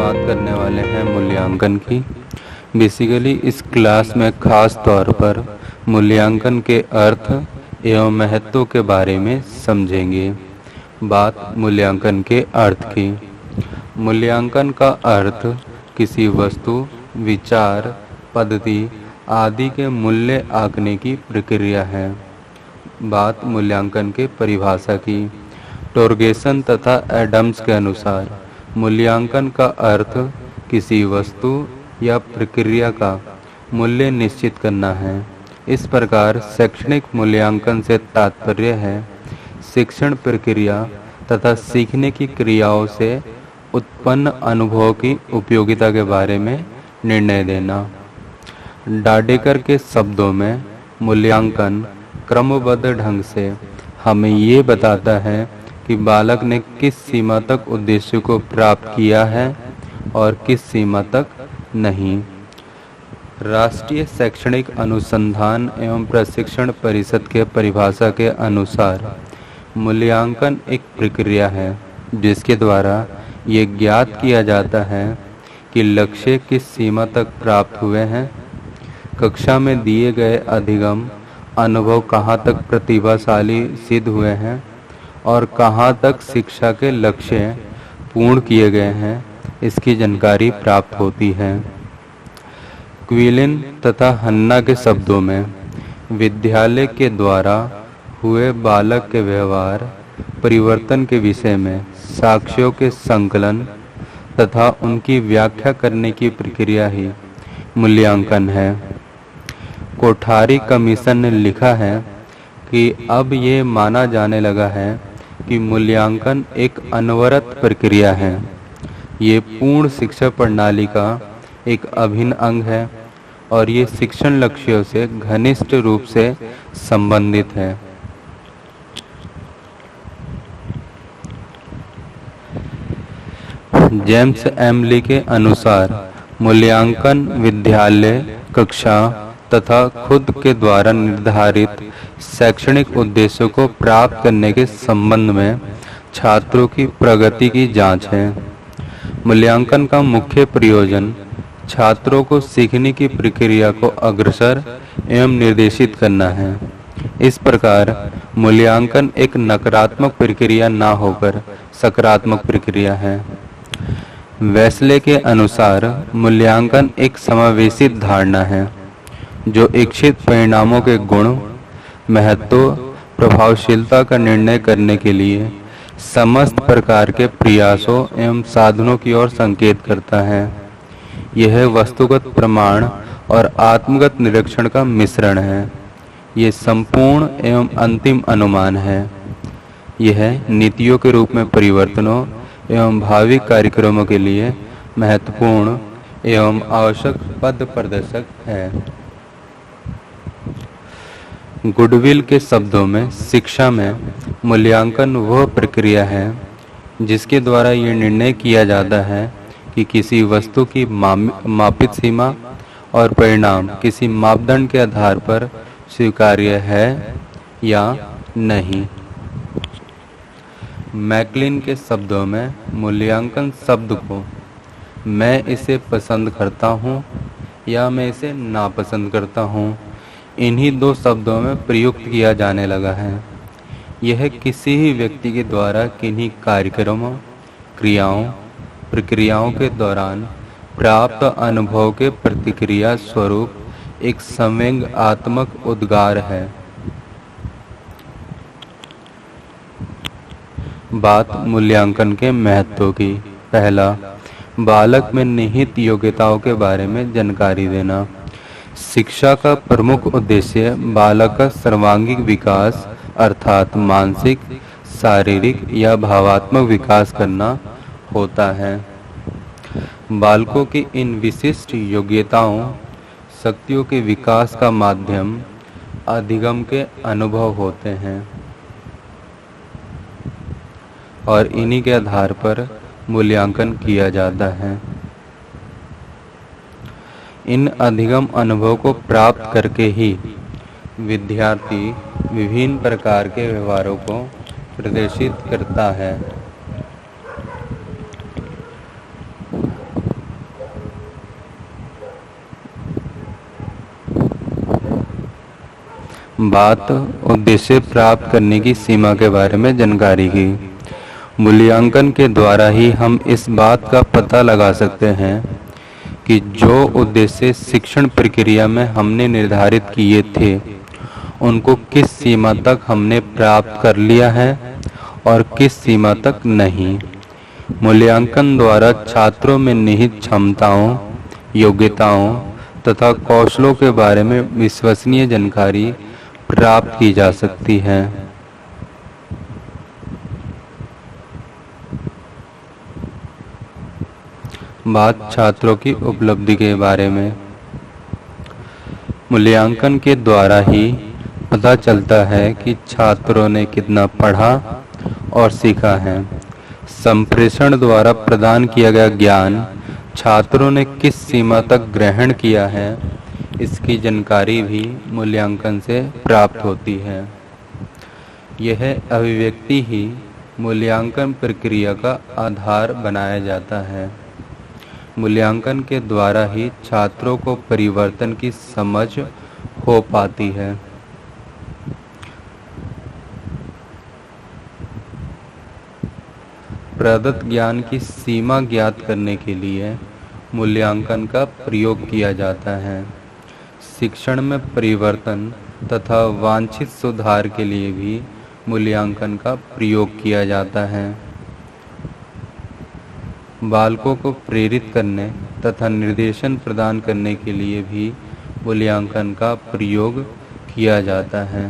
बात करने वाले हैं मूल्यांकन की। बेसिकली इस क्लास में खास तौर पर मूल्यांकन के अर्थ एवं महत्व के बारे में समझेंगे। बात मूल्यांकन के अर्थ की। मूल्यांकन का अर्थ किसी वस्तु, विचार, पद्धति आदि के मूल्य आंकने की प्रक्रिया है। बात मूल्यांकन के परिभाषा की। टोर्गेसन तथा एडम्स के अनुसार मूल्यांकन का अर्थ किसी वस्तु या प्रक्रिया का मूल्य निश्चित करना है। इस प्रकार शैक्षणिक मूल्यांकन से तात्पर्य है शिक्षण प्रक्रिया तथा सीखने की क्रियाओं से उत्पन्न अनुभव की उपयोगिता के बारे में निर्णय देना। डाडेकर के शब्दों में मूल्यांकन क्रमबद्ध ढंग से हमें ये बताता है कि बालक ने किस सीमा तक उद्देश्य को प्राप्त किया है और किस सीमा तक नहीं। राष्ट्रीय शैक्षणिक अनुसंधान एवं प्रशिक्षण परिषद के परिभाषा के अनुसार मूल्यांकन एक प्रक्रिया है जिसके द्वारा ये ज्ञात किया जाता है कि लक्ष्य किस सीमा तक प्राप्त हुए हैं, कक्षा में दिए गए अधिगम अनुभव कहाँ तक प्रतिभाशाली सिद्ध हुए हैं और कहाँ तक शिक्षा के लक्ष्य पूर्ण किए गए हैं, इसकी जानकारी प्राप्त होती है। क्विलिन तथा हन्ना के शब्दों में विद्यालय के द्वारा हुए बालक के व्यवहार परिवर्तन के विषय में साक्ष्यों के संकलन तथा उनकी व्याख्या करने की प्रक्रिया ही मूल्यांकन है। कोठारी कमीशन ने लिखा है कि अब ये माना जाने लगा है कि मूल्यांकन एक अनवरत प्रक्रिया है। ये पूर्ण शिक्षा प्रणाली का एक अभिन्न अंग है और ये शिक्षण लक्ष्यों से घनिष्ठ रूप से संबंधित है। जेम्स एमली के अनुसार मूल्यांकन विद्यालय, कक्षा तथा खुद के द्वारा निर्धारित शैक्षणिक उद्देश्यों को प्राप्त करने के संबंध में छात्रों की प्रगति की जांच है। मूल्यांकन का मुख्य प्रयोजन छात्रों को सीखने की प्रक्रिया को अग्रसर एवं निर्देशित करना है। इस प्रकार मूल्यांकन एक नकारात्मक प्रक्रिया न होकर सकारात्मक प्रक्रिया है। वेस्ले के अनुसार मूल्यांकन एक समावेशित धारणा है जो इच्छित परिणामों के गुण, महत्व, प्रभावशीलता का निर्णय करने के लिए समस्त प्रकार के प्रयासों एवं साधनों की ओर संकेत करता है। यह वस्तुगत प्रमाण और आत्मगत निरीक्षण का मिश्रण है। ये संपूर्ण एवं अंतिम अनुमान है। यह नीतियों के रूप में परिवर्तनों एवं भावी कार्यक्रमों के लिए महत्वपूर्ण एवं आवश्यक पथ प्रदर्शक है। गुडविल के शब्दों में शिक्षा में मूल्यांकन वह प्रक्रिया है जिसके द्वारा ये निर्णय किया जाता है कि किसी वस्तु की मापित सीमा और परिणाम किसी मापदंड के आधार पर स्वीकार्य है या नहीं। मैकलिन के शब्दों में मूल्यांकन शब्द को मैं इसे पसंद करता हूँ या मैं इसे नापसंद करता हूँ, इन्हीं दो शब्दों में प्रयुक्त किया जाने लगा है। यह किसी ही व्यक्ति के द्वारा किन्हीं कार्यक्रमों, क्रियाओं, प्रक्रियाओं के दौरान प्राप्त अनुभव के प्रतिक्रिया स्वरूप एक संवेगात्मक उद्गार है। बात मूल्यांकन के महत्व की। पहला, बालक में निहित योग्यताओं के बारे में जानकारी देना। शिक्षा का प्रमुख उद्देश्य बालक का सर्वांगीण विकास अर्थात मानसिक, शारीरिक या भावात्मक विकास करना होता है। बालकों की इन विशिष्ट योग्यताओं, शक्तियों के विकास का माध्यम अधिगम के अनुभव होते हैं और इन्हीं के आधार पर मूल्यांकन किया जाता है। इन अधिगम अनुभव को प्राप्त करके ही विद्यार्थी विभिन्न प्रकार के व्यवहारों को प्रदर्शित करता है। बात उद्देश्य प्राप्त करने की सीमा के बारे में जानकारी की। मूल्यांकन के द्वारा ही हम इस बात का पता लगा सकते हैं कि जो उद्देश्य शिक्षण प्रक्रिया में हमने निर्धारित किए थे उनको किस सीमा तक हमने प्राप्त कर लिया है और किस सीमा तक नहीं। मूल्यांकन द्वारा छात्रों में निहित क्षमताओं, योग्यताओं तथा कौशलों के बारे में विश्वसनीय जानकारी प्राप्त की जा सकती है। बात छात्रों की उपलब्धि के बारे में। मूल्यांकन के द्वारा ही पता चलता है कि छात्रों ने कितना पढ़ा और सीखा है। संप्रेषण द्वारा प्रदान किया गया ज्ञान छात्रों ने किस सीमा तक ग्रहण किया है, इसकी जानकारी भी मूल्यांकन से प्राप्त होती है। यह अभिव्यक्ति ही मूल्यांकन प्रक्रिया का आधार बनाया जाता है। मूल्यांकन के द्वारा ही छात्रों को परिवर्तन की समझ हो पाती है। प्रदत्त ज्ञान की सीमा ज्ञात करने के लिए मूल्यांकन का प्रयोग किया जाता है। शिक्षण में परिवर्तन तथा वांछित सुधार के लिए भी मूल्यांकन का प्रयोग किया जाता है। बालकों को प्रेरित करने तथा निर्देशन प्रदान करने के लिए भी मूल्यांकन का प्रयोग किया जाता है।